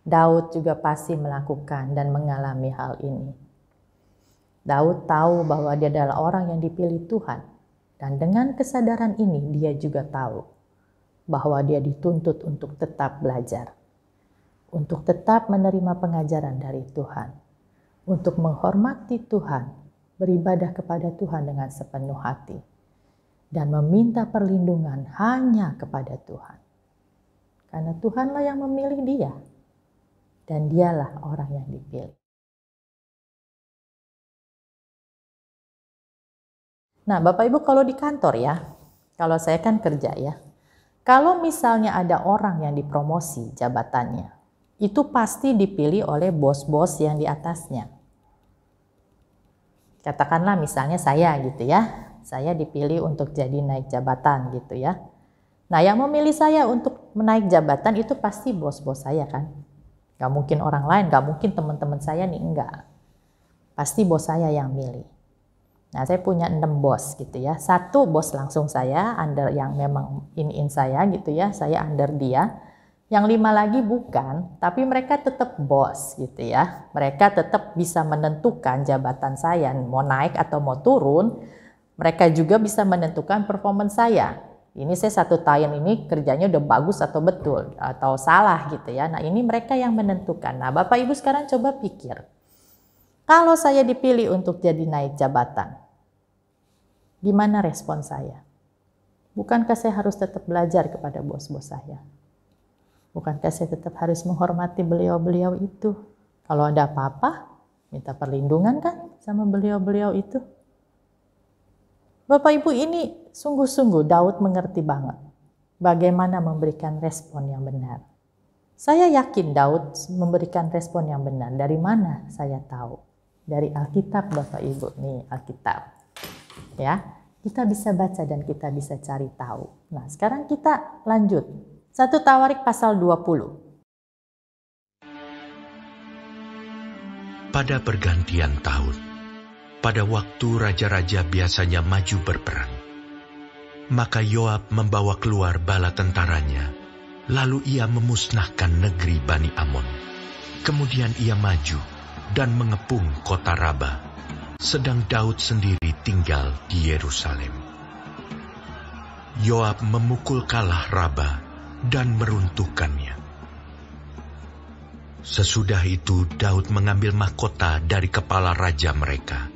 Daud juga pasti melakukan dan mengalami hal ini. Daud tahu bahwa dia adalah orang yang dipilih Tuhan. Dan dengan kesadaran ini dia juga tahu bahwa dia dituntut untuk tetap belajar. Untuk tetap menerima pengajaran dari Tuhan. Untuk menghormati Tuhan, beribadah kepada Tuhan dengan sepenuh hati. Dan meminta perlindungan hanya kepada Tuhan. Karena Tuhanlah yang memilih dia. Dan dialah orang yang dipilih. Nah Bapak Ibu kalau di kantor ya, kalau saya kan kerja ya. Kalau misalnya ada orang yang dipromosi jabatannya, itu pasti dipilih oleh bos-bos yang di atasnya. Katakanlah misalnya saya gitu ya. Saya dipilih untuk jadi naik jabatan gitu ya. Nah yang memilih saya untuk menaik jabatan itu pasti bos-bos saya kan. Gak mungkin orang lain, gak mungkin teman-teman saya nih, enggak. Pasti bos saya yang milih. Nah saya punya 6 bos gitu ya. 1 bos langsung saya, under yang memang in saya gitu ya. Saya under dia. Yang 5 lagi bukan, tapi mereka tetap bos gitu ya. Mereka tetap bisa menentukan jabatan saya mau naik atau mau turun. Mereka juga bisa menentukan performance saya. Ini saya 1 tahun ini kerjanya udah bagus atau betul atau salah gitu ya. Nah ini mereka yang menentukan. Nah Bapak Ibu sekarang coba pikir. Kalau saya dipilih untuk jadi naik jabatan, gimana respon saya? Bukankah saya harus tetap belajar kepada bos-bos saya? Bukankah saya tetap harus menghormati beliau-beliau itu? Kalau ada apa-apa, minta perlindungan kan sama beliau-beliau itu? Bapak Ibu ini sungguh-sungguh Daud mengerti banget bagaimana memberikan respon yang benar. Saya yakin Daud memberikan respon yang benar. Dari mana saya tahu? Dari Alkitab Bapak Ibu, nih Alkitab. Ya, kita bisa baca dan kita bisa cari tahu. Nah, sekarang kita lanjut. 1 Tawarik pasal 20. Pada pergantian tahun, pada waktu raja-raja biasanya maju berperang, maka Yoab membawa keluar bala tentaranya, lalu ia memusnahkan negeri Bani Amon. Kemudian ia maju dan mengepung kota Raba, sedang Daud sendiri tinggal di Yerusalem. Yoab memukul kalah Raba dan meruntuhkannya. Sesudah itu Daud mengambil mahkota dari kepala raja mereka.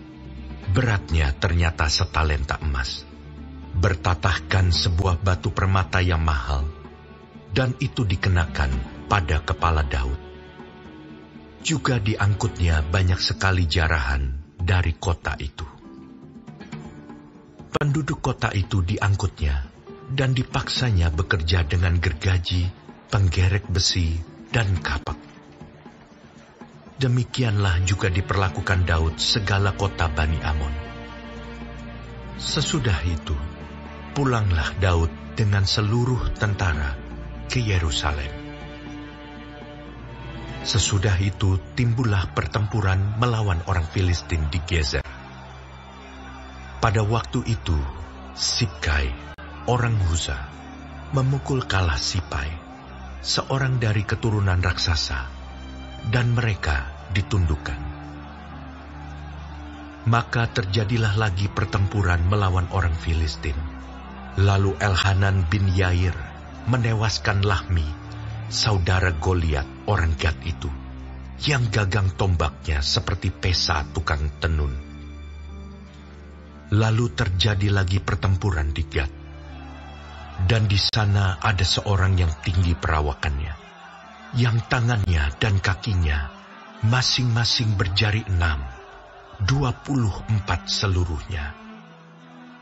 Beratnya ternyata setalenta emas. Bertatahkan sebuah batu permata yang mahal, dan itu dikenakan pada kepala Daud. Juga diangkutnya banyak sekali jarahan dari kota itu. Penduduk kota itu diangkutnya dan dipaksanya bekerja dengan gergaji, penggerek besi, dan kapak. Demikianlah juga diperlakukan Daud segala kota Bani Amon. Sesudah itu, pulanglah Daud dengan seluruh tentara ke Yerusalem. Sesudah itu timbullah pertempuran melawan orang Filistin di Gezer. Pada waktu itu, Sibkai, orang Huza, memukul kalah Sipai, seorang dari keturunan raksasa, dan mereka ditundukkan. Maka terjadilah lagi pertempuran melawan orang Filistin. Lalu Elhanan bin Yair menewaskan Lahmi, saudara Goliat orang Gad itu, yang gagang tombaknya seperti pesa tukang tenun. Lalu terjadi lagi pertempuran di Gad. Dan di sana ada seorang yang tinggi perawakannya, yang tangannya dan kakinya masing-masing berjari 6, 24 seluruhnya.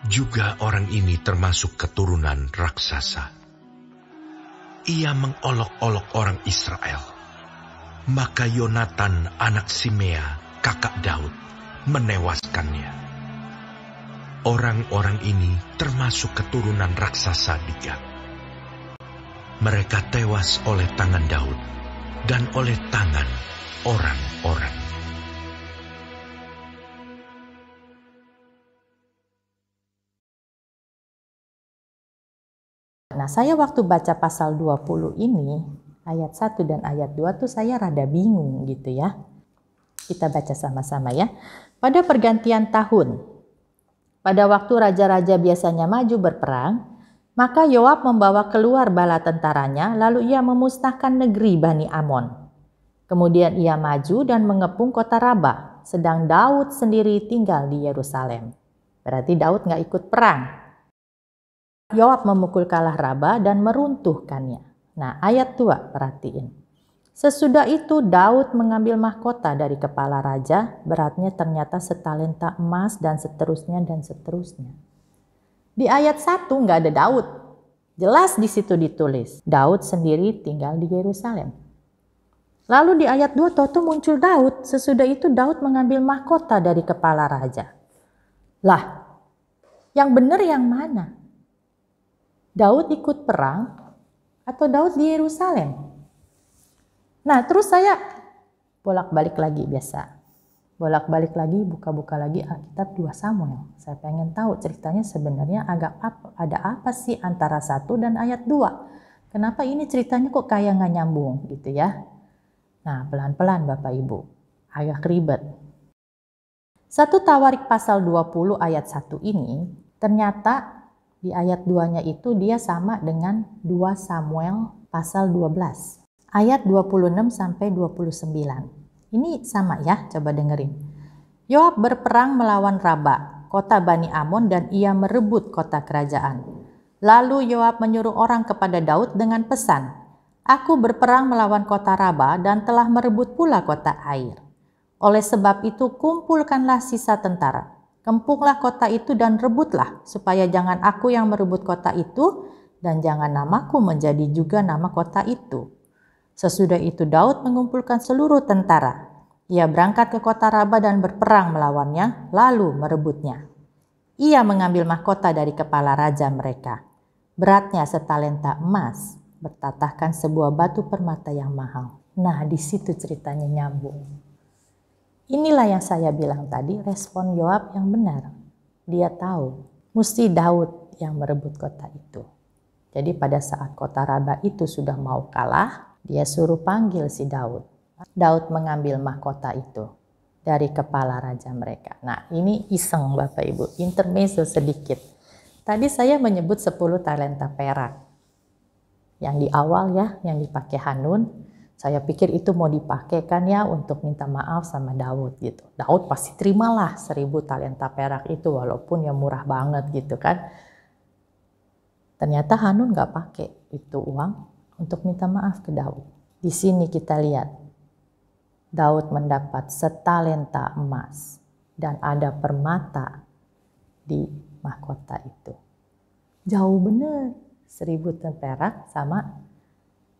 Juga orang ini termasuk keturunan raksasa. Ia mengolok-olok orang Israel. Maka Yonatan anak Simea, kakak Daud, menewaskannya. Orang-orang ini termasuk keturunan raksasa di Gad. Mereka tewas oleh tangan Daud dan oleh tangan orang-orang. Nah, saya waktu baca pasal 20 ini, ayat 1 dan ayat 2 tuh saya rada bingung gitu ya. Kita baca sama-sama ya. Pada pergantian tahun, pada waktu raja-raja biasanya maju berperang, maka Yoab membawa keluar bala tentaranya, lalu ia memusnahkan negeri Bani Amon. Kemudian ia maju dan mengepung kota Raba, sedang Daud sendiri tinggal di Yerusalem. Berarti Daud nggak ikut perang. Yoab memukul kalah Raba dan meruntuhkannya. Nah, ayat 2, perhatiin. Sesudah itu Daud mengambil mahkota dari kepala raja, beratnya ternyata setalenta emas dan seterusnya dan seterusnya. Di ayat 1 nggak ada Daud. Jelas di situ ditulis, Daud sendiri tinggal di Yerusalem. Lalu di ayat 2 toto muncul Daud, sesudah itu Daud mengambil mahkota dari kepala raja. Lah, yang benar yang mana? Daud ikut perang atau Daud di Yerusalem? Nah, terus saya bolak-balik lagi biasa. Bolak-balik lagi, buka-buka lagi Alkitab 2 Samuel. Saya pengen tahu ceritanya sebenarnya ada apa sih antara 1 dan ayat 2. Kenapa ini ceritanya kok kayak nggak nyambung gitu ya. Nah, pelan-pelan Bapak Ibu. Agak ribet. 1 Tawarik pasal 20 ayat 1 ini ternyata di ayat 2-nya itu dia sama dengan 2 Samuel pasal 12. Ayat 26 sampai 29. Ini sama ya, coba dengerin. Yoab berperang melawan Raba, kota Bani Amon, dan ia merebut kota kerajaan. Lalu Yoab menyuruh orang kepada Daud dengan pesan, "Aku berperang melawan kota Raba dan telah merebut pula kota Air. Oleh sebab itu kumpulkanlah sisa tentara. Kempunglah kota itu dan rebutlah, supaya jangan aku yang merebut kota itu, dan jangan namaku menjadi juga nama kota itu." Sesudah itu Daud mengumpulkan seluruh tentara. Ia berangkat ke kota Raba dan berperang melawannya, lalu merebutnya. Ia mengambil mahkota dari kepala raja mereka. Beratnya setalenta emas, bertatahkan sebuah batu permata yang mahal. Nah, di situ ceritanya nyambung. Inilah yang saya bilang tadi, respon Yoab yang benar. Dia tahu, mesti Daud yang merebut kota itu. Jadi pada saat kota Raba itu sudah mau kalah, dia suruh panggil si Daud. Daud mengambil mahkota itu dari kepala raja mereka. Nah, ini iseng Bapak Ibu, intermezzo sedikit. Tadi saya menyebut 10 talenta perak. Yang di awal ya, yang dipakai Hanun. Saya pikir itu mau dipakai kan ya untuk minta maaf sama Daud gitu. Daud pasti terimalah 1000 talenta perak itu walaupun ya murah banget gitu kan. Ternyata Hanun nggak pakai itu uang untuk minta maaf ke Daud. Di sini kita lihat Daud mendapat setalenta emas dan ada permata di mahkota itu. Jauh bener, 1000 perak sama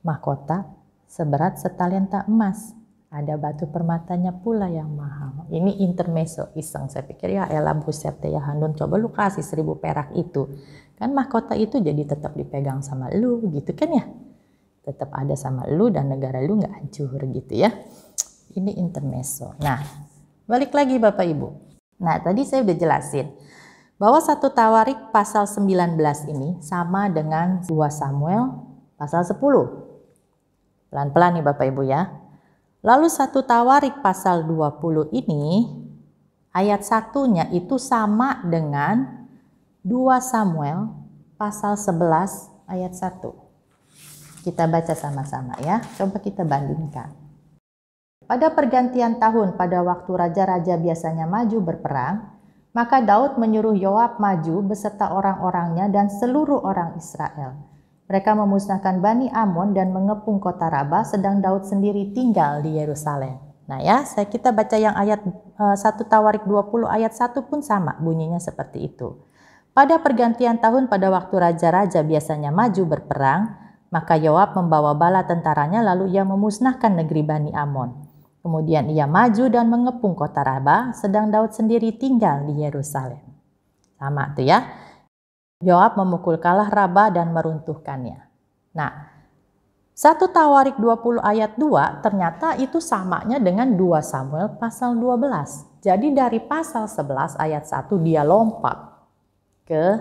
mahkota seberat setalenta emas. Ada batu permatanya pula yang mahal. Ini intermezzo iseng. Saya pikir ya elah buset ya Hanun, coba lu kasih 1000 perak itu. Kan mahkota itu jadi tetap dipegang sama lu gitu kan ya. Tetap ada sama lu dan negara lu nggak hancur gitu ya. Ini intermezzo. Nah, balik lagi Bapak Ibu. Nah, tadi saya udah jelasin bahwa 1 Tawarik pasal 19 ini sama dengan 2 Samuel pasal 10. Pelan-pelan nih Bapak Ibu ya. Lalu 1 Tawarik pasal 20 ini ayat 1-nya itu sama dengan 2 Samuel pasal 11 ayat 1. Kita baca sama-sama ya. Coba kita bandingkan. Pada pergantian tahun, pada waktu raja-raja biasanya maju berperang, maka Daud menyuruh Yoab maju beserta orang-orangnya dan seluruh orang Israel. Mereka memusnahkan Bani Amon dan mengepung kota Raba, sedang Daud sendiri tinggal di Yerusalem. Nah ya, kita baca yang ayat 1 Tawarik 20 ayat 1 pun sama bunyinya seperti itu. Pada pergantian tahun pada waktu raja-raja biasanya maju berperang, maka Yoab membawa bala tentaranya lalu ia memusnahkan negeri Bani Amon. Kemudian ia maju dan mengepung kota Raba, sedang Daud sendiri tinggal di Yerusalem. Sama tuh ya. Yoab memukul kalah Raba dan meruntuhkannya. Nah, 1 Tawarik 20 ayat 2 ternyata itu samanya dengan 2 Samuel pasal 12. Jadi dari pasal 11 ayat 1 dia lompat ke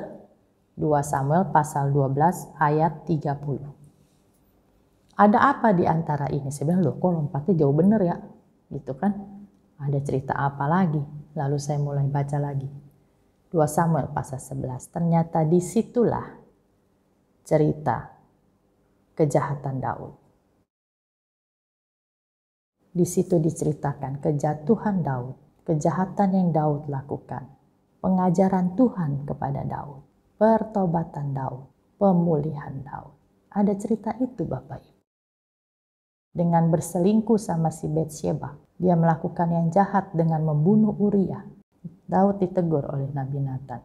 2 Samuel pasal 12 ayat 30. Ada apa di antara ini? Saya bilang, loh kok lompatnya jauh bener ya? Gitu kan. Ada cerita apa lagi? Lalu saya mulai baca lagi. 2 Samuel pasal 11. Ternyata disitulah cerita kejahatan Daud. Di situ diceritakan kejatuhan Daud, kejahatan yang Daud lakukan, pengajaran Tuhan kepada Daud, pertobatan Daud, pemulihan Daud. Ada cerita itu Bapak Ibu. Dengan berselingkuh sama si Betsyeba, dia melakukan yang jahat dengan membunuh Uria. Daud ditegur oleh Nabi Nathan.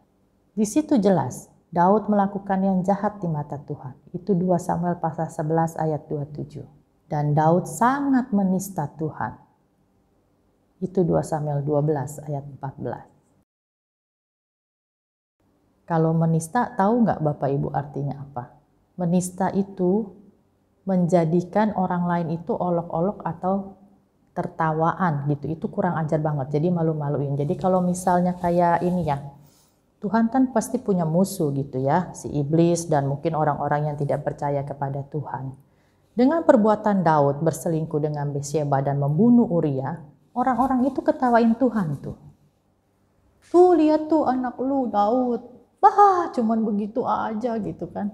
Di situ jelas Daud melakukan yang jahat di mata Tuhan. Itu 2 Samuel pasal 11 ayat 27. Dan Daud sangat menista Tuhan. Itu 2 Samuel 12 ayat 14. Kalau menista, tahu nggak Bapak Ibu artinya apa? Menista itu menjadikan orang lain itu olok-olok atau tertawaan gitu. Itu kurang ajar banget. Jadi malu-maluin. Jadi kalau misalnya kayak ini ya, Tuhan kan pasti punya musuh gitu ya, si iblis dan mungkin orang-orang yang tidak percaya kepada Tuhan. Dengan perbuatan Daud berselingkuh dengan Betsyeba dan membunuh Uria, orang-orang itu ketawain Tuhan tuh. Tuh lihat tuh anak lu Daud. Bah, cuman begitu aja gitu kan.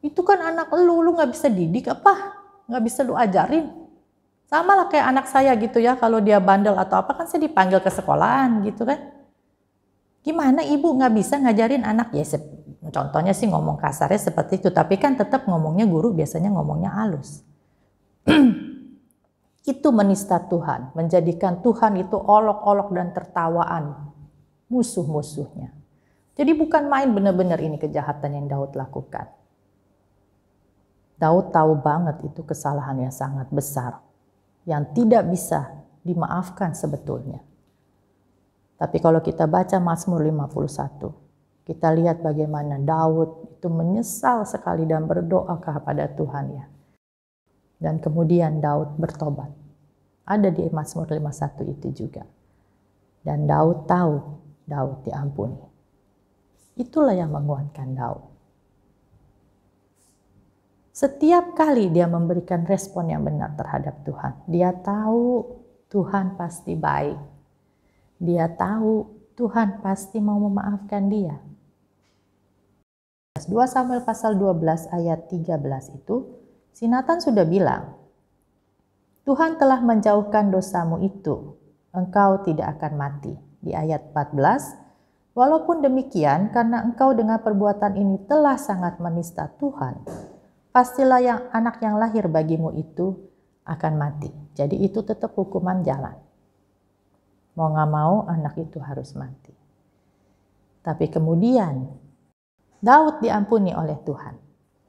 Itu kan anak lu nggak bisa didik apa? Nggak bisa lu ajarin. Sama lah kayak anak saya gitu ya, kalau dia bandel atau apa kan saya dipanggil ke sekolahan gitu kan. Gimana ibu nggak bisa ngajarin anak? Ya contohnya sih ngomong kasarnya seperti itu, tapi kan tetap ngomongnya guru biasanya ngomongnya halus. Itu menista Tuhan, menjadikan Tuhan itu olok-olok dan tertawaan musuh-musuhnya. Jadi bukan main benar-benar ini kejahatan yang Daud lakukan. Daud tahu banget itu kesalahan yang sangat besar, yang tidak bisa dimaafkan sebetulnya. Tapi kalau kita baca Mazmur 51, kita lihat bagaimana Daud itu menyesal sekali dan berdoa kepada Tuhan ya. Dan kemudian Daud bertobat. Ada di Mazmur 51 itu juga. Dan Daud tahu Daud diampuni. Itulah yang menguatkan Daud. Setiap kali dia memberikan respon yang benar terhadap Tuhan, dia tahu Tuhan pasti baik. Dia tahu Tuhan pasti mau memaafkan dia. 2 Samuel pasal 12 ayat 13 itu, si Nathan sudah bilang, Tuhan telah menjauhkan dosamu itu, engkau tidak akan mati. Di ayat 14, walaupun demikian, karena engkau dengan perbuatan ini telah sangat menista Tuhan, pastilah anak yang lahir bagimu itu akan mati. Jadi itu tetap hukuman jalan. Mau gak mau anak itu harus mati. Tapi kemudian Daud diampuni oleh Tuhan.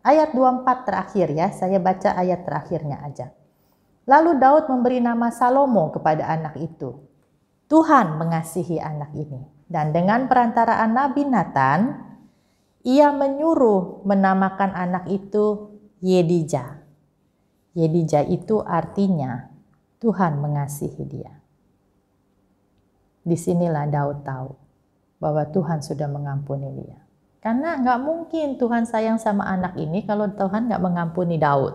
Ayat 24 terakhir ya, saya baca ayat terakhirnya aja. Lalu Daud memberi nama Salomo kepada anak itu. Tuhan mengasihi anak ini. Dan dengan perantaraan Nabi Nathan, ia menyuruh menamakan anak itu Yedija. Yedija itu artinya Tuhan mengasihi dia. Disinilah Daud tahu bahwa Tuhan sudah mengampuni dia. Karena nggak mungkin Tuhan sayang sama anak ini kalau Tuhan nggak mengampuni Daud.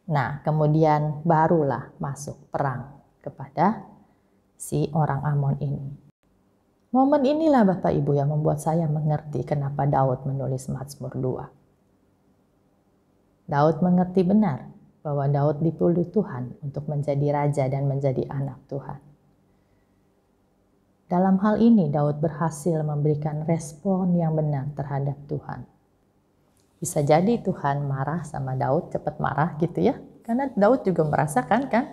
Nah, kemudian barulah masuk perang kepada si orang Amon ini. Momen inilah Bapak Ibu yang membuat saya mengerti kenapa Daud menulis Mazmur 2. Daud mengerti benar bahwa Daud dipilih Tuhan untuk menjadi raja dan menjadi anak Tuhan. Dalam hal ini Daud berhasil memberikan respon yang benar terhadap Tuhan. Bisa jadi Tuhan marah sama Daud, cepat marah gitu ya. Karena Daud juga merasakan kan,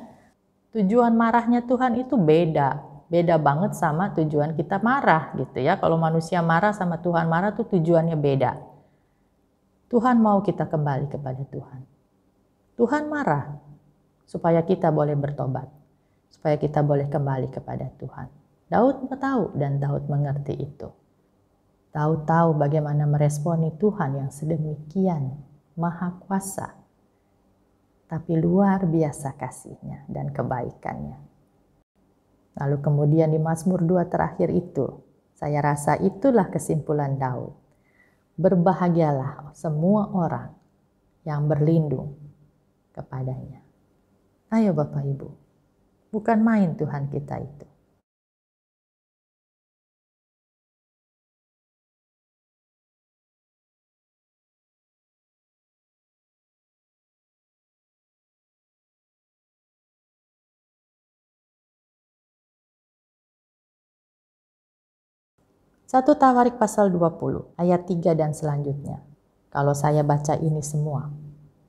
tujuan marahnya Tuhan itu beda banget sama tujuan kita marah gitu ya. Kalau manusia marah sama Tuhan marah tuh tujuannya beda. Tuhan mau kita kembali kepada Tuhan. Tuhan marah supaya kita boleh bertobat, supaya kita boleh kembali kepada Tuhan. Daud tahu dan Daud mengerti itu. Daud tahu bagaimana meresponi Tuhan yang sedemikian maha kuasa, tapi luar biasa kasihnya dan kebaikannya. Lalu kemudian di Mazmur 2 terakhir itu, saya rasa itulah kesimpulan Daud. Berbahagialah semua orang yang berlindung kepadanya. Ayo Bapak Ibu, bukan main Tuhan kita itu. Satu Tawarik pasal 20 ayat 3 dan selanjutnya. Kalau saya baca ini semua,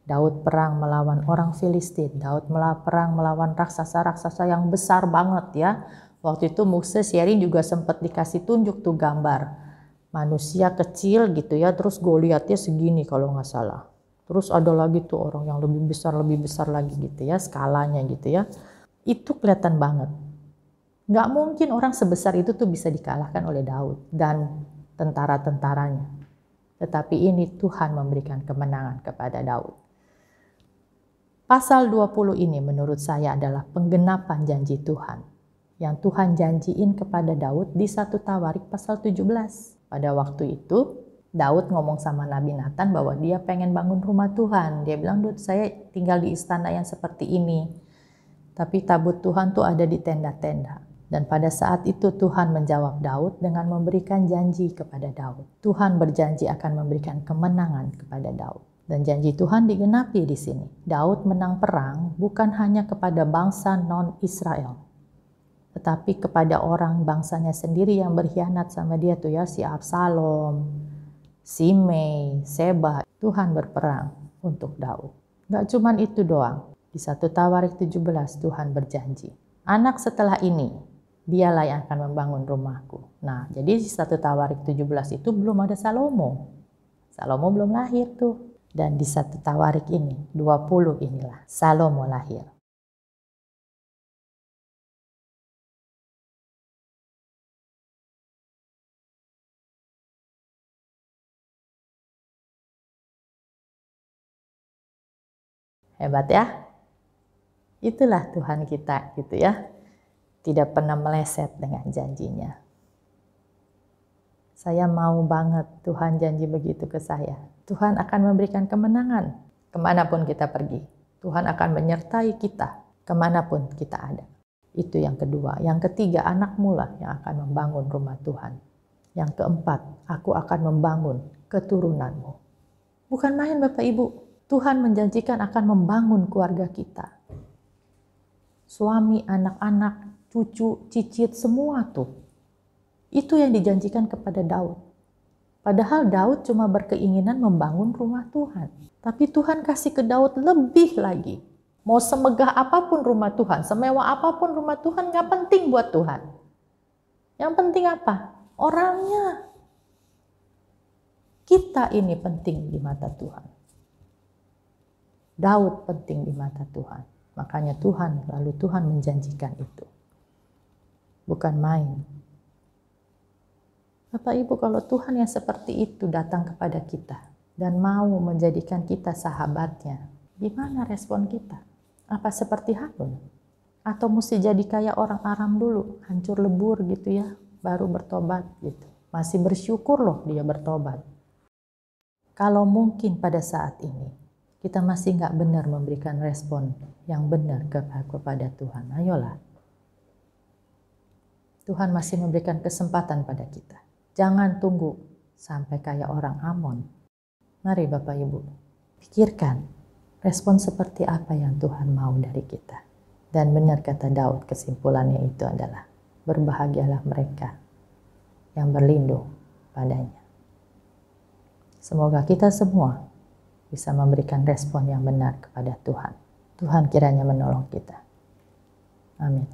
Daud perang melawan orang Filistin, Daud perang melawan raksasa-raksasa yang besar banget ya. Waktu itu Moses sharing juga sempat dikasih tunjuk tuh gambar. Manusia kecil gitu ya, terus Goliatnya segini kalau nggak salah. Terus ada lagi tuh orang yang lebih besar lagi gitu ya, skalanya gitu ya. Itu kelihatan banget. Nggak mungkin orang sebesar itu tuh bisa dikalahkan oleh Daud dan tentara-tentaranya. Tetapi ini Tuhan memberikan kemenangan kepada Daud. Pasal 20 ini menurut saya adalah penggenapan janji Tuhan. Yang Tuhan janjiin kepada Daud di 1 Tawarik pasal 17. Pada waktu itu Daud ngomong sama Nabi Nathan bahwa dia pengen bangun rumah Tuhan. Dia bilang, "Daud, saya tinggal di istana yang seperti ini. Tapi tabut Tuhan tuh ada di tenda-tenda." Dan pada saat itu Tuhan menjawab Daud dengan memberikan janji kepada Daud. Tuhan berjanji akan memberikan kemenangan kepada Daud. Dan janji Tuhan digenapi di sini. Daud menang perang bukan hanya kepada bangsa non-Israel, tetapi kepada orang bangsanya sendiri yang berkhianat sama dia tuh ya, si Absalom, Simei, Seba. Tuhan berperang untuk Daud. Gak cuman itu doang. Di 1 Tawarik 17 Tuhan berjanji, anak setelah ini dialah yang akan membangun rumahku. Nah, jadi di 1 Tawarik 17 itu belum ada Salomo. Salomo belum lahir tuh. Dan di 1 Tawarik ini, 20 inilah Salomo lahir. Hebat ya? Itulah Tuhan kita gitu ya. Tidak pernah meleset dengan janjinya. Saya mau banget Tuhan janji begitu ke saya. Tuhan akan memberikan kemenangan kemanapun kita pergi. Tuhan akan menyertai kita kemanapun kita ada. Itu yang kedua. Yang ketiga, anakmu lah yang akan membangun rumah Tuhan. Yang keempat, aku akan membangun keturunanmu. Bukan main Bapak Ibu. Tuhan menjanjikan akan membangun keluarga kita. Suami, anak-anak, cucu, cicit, semua tuh. Itu yang dijanjikan kepada Daud. Padahal Daud cuma berkeinginan membangun rumah Tuhan. Tapi Tuhan kasih ke Daud lebih lagi. Mau semegah apapun rumah Tuhan, semewah apapun rumah Tuhan, gak penting buat Tuhan. Yang penting apa? Orangnya. Kita ini penting di mata Tuhan. Daud penting di mata Tuhan. Makanya lalu Tuhan menjanjikan itu. Bukan main. Bapak Ibu, kalau Tuhan yang seperti itu datang kepada kita, dan mau menjadikan kita sahabatnya, gimana respon kita? Apa seperti Harun? Atau mesti jadi kayak orang Aram dulu, hancur lebur gitu ya, baru bertobat gitu. Masih bersyukur loh dia bertobat. Kalau mungkin pada saat ini kita masih nggak benar memberikan respon yang benar kepada Tuhan, ayolah. Tuhan masih memberikan kesempatan pada kita. Jangan tunggu sampai kayak orang Amon. Mari Bapak Ibu, pikirkan respon seperti apa yang Tuhan mau dari kita. Dan benar kata Daud, kesimpulannya itu adalah berbahagialah mereka yang berlindung padanya. Semoga kita semua bisa memberikan respon yang benar kepada Tuhan. Tuhan kiranya menolong kita. Amin.